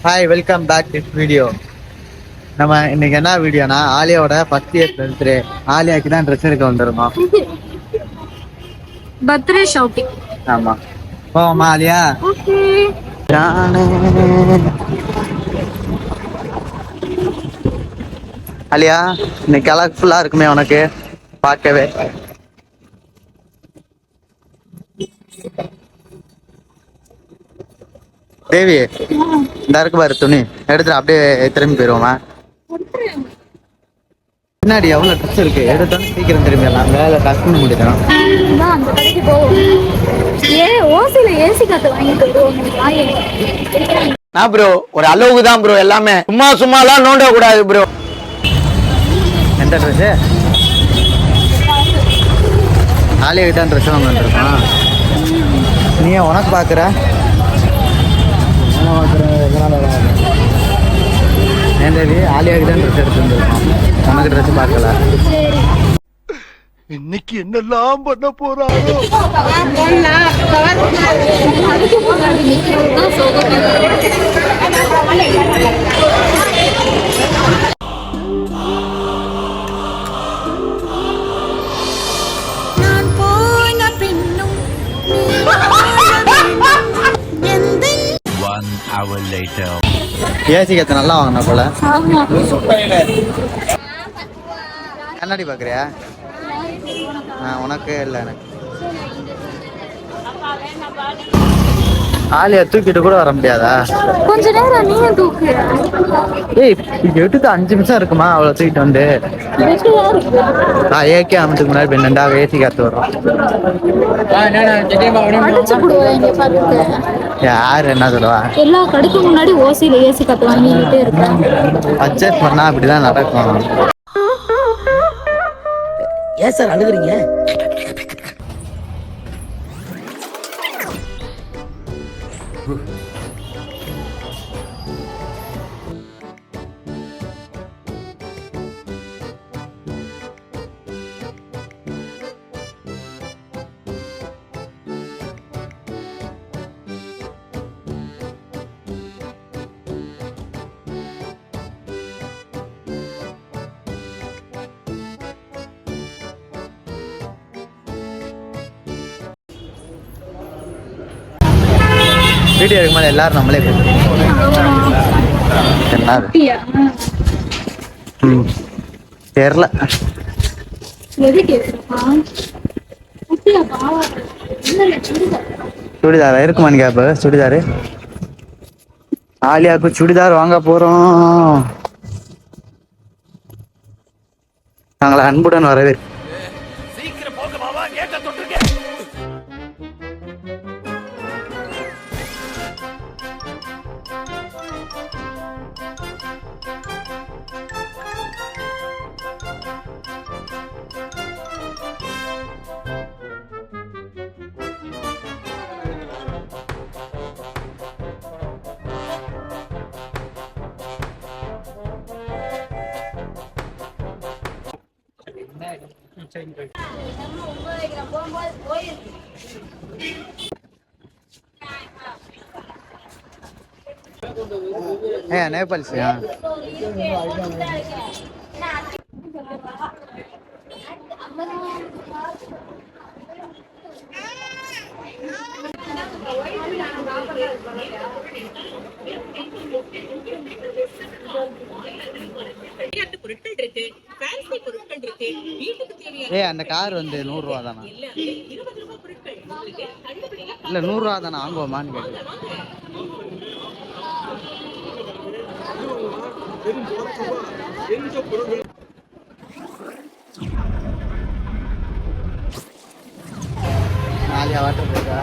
Hi, welcome back this video. நம்ம இன்னைக்கு என்ன வீடியோனா, ஆலியாவோட ஃபர்ஸ்ட் இயர் பர்த்டே. ஆலியாக்கு தான் ட்ரெஸ் எடுக்க வந்திருந்தோம். Birthday shopping. ஆமா, போவோமா ஆலியா? ஓகே. ஆலியா, இன்னைக்கு கலர்ஃபுல்லா இருக்குமே உனக்கு பார்க்கவே. தேவி, இந்த இருக்கு பாரு துணி, எடுத்துட்டு அப்படியே திரும்பி போயிடுவோமா? பின்னாடி எவ்வளோ ட்ரெஸ் இருக்கு, எடுத்தோன்னு சீக்கிரம் திரும்பிடலாம். வேலை டக்குன்னு முடிக்கணும். அந்த கடைக்கு போவோம். ஓசில ஏசி காத்து வாங்கிட்டு வருவோம். நான் ப்ரோ ஒரு அளவுக்கு தான் ப்ரோ, எல்லாமே சும்மாலாம் நோண்ட கூடாது ப்ரோ. எந்த ட்ரெஸ்ஸு? ஆலியாவுக்கு தான் ட்ரெஸ் வாங்க வந்துருக்கான். நீ உனக்கு பார்க்குற ஏன் தேவி? ஆலியாவுக்கு தான் ட்ரெஸ் எடுத்து வந்துருக்கான், உனக்கு ட்ரெஸ் பார்க்கல. இன்னைக்கு என்னெல்லாம் பண்ண போறாரோ. ஏசி கத்து நல்லா வாங்கின போல. கண்ணாடி பார்க்குறியா? உனக்கு இல்லை, எனக்கு. ஆலியா தூக்கிட்டு கூட வர முடியாதா? கொஞ்ச நேரம் நீங்க தூக்கு. ஏய், எடுத்து 5 நிமிஷம் இருக்குமா அவ்வளோ தூக்கிட்டு வந்து? ஏகே அமத்துக்கு முன்னாடி பெண்ணா ஏசி காத்து வரும். யாரு என்ன சொல்லுவா? எல்லா கடைக்கு முன்னாடி ஓசில ஏசி காத்து வாங்கிட்டே இருக்கேன். பர்ச்சேஸ் பண்ணா அப்படிதான் நடக்கும். ஏன் சார் அழுகுறீங்க? வீடியோ எடுக்கும் போது எல்லாரும் நம்மளே தெரியல. சுடிதாரா இருக்குமான்னு கேப்ப? சுடிதாரு ஆலியாவுக்கு சுடிதார் வாங்க போறோம். நாங்களை அன்புடன் வரவே. நேபாளியா? அந்த கார் வந்து 100 ரூபா தானா? இல்ல 100 ரூபா தானே, வாங்குவோமான்னு கேட்டேன். ஆலியா வாட்டர் போட்டா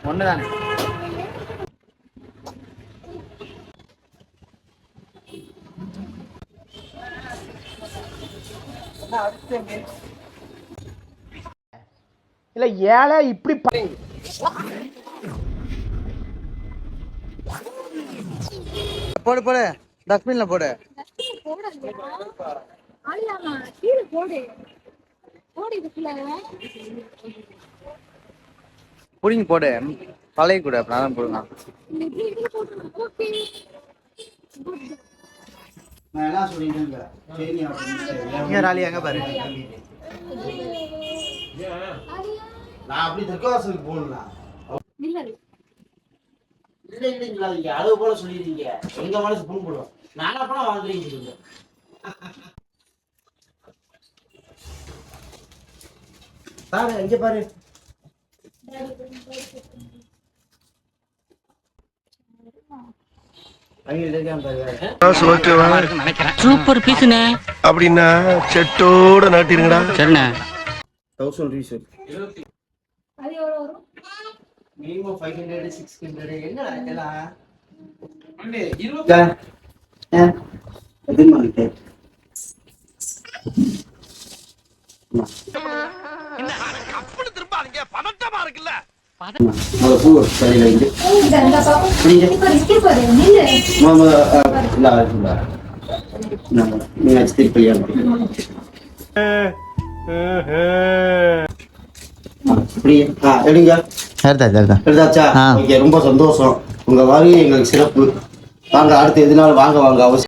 ஒண்ணுதானே? இல்ல ஏழை இப்படி போடு போடு, டஸ்ட்பின்ல போடு. புடிங்க போடு. பழைய கூட நான் போடுங்க. நான் என்ன சொல்லிட்டேங்க சரி நீ இங்க ராலி எங்க பாரு. நான் அப்படி தெற்கவாசலுக்கு போகணும்னா இல்ல இல்லை இல்லைங்களா நீங்க அளவு போல சொல்லிடுறீங்க எங்க மனசு புண் போடுவோம் நானா பணம் வாங்குறீங்க பாரு இங்க பாரு சூப்பர் பீஸ்ண்ணே. அப்படின்னா செட்டோட நாட்டிருங்கடா. சரிண்ணே. 1000 ரீசன் அது எவ்வளவு வரும்? மினிமம் 500 600 என்னடா இதெல்லாம் இந்த பாப்பா இப்ப இருக்கு பாரு நில்லு. எடுத்தாச்சா? ஆ. ஓகே, ரொம்ப சந்தோஷம். உங்க வருகை எங்களுக்கு சிறப்பு. வாங்க அடுத்து எதுனாலும் வாங்க அவசியம்.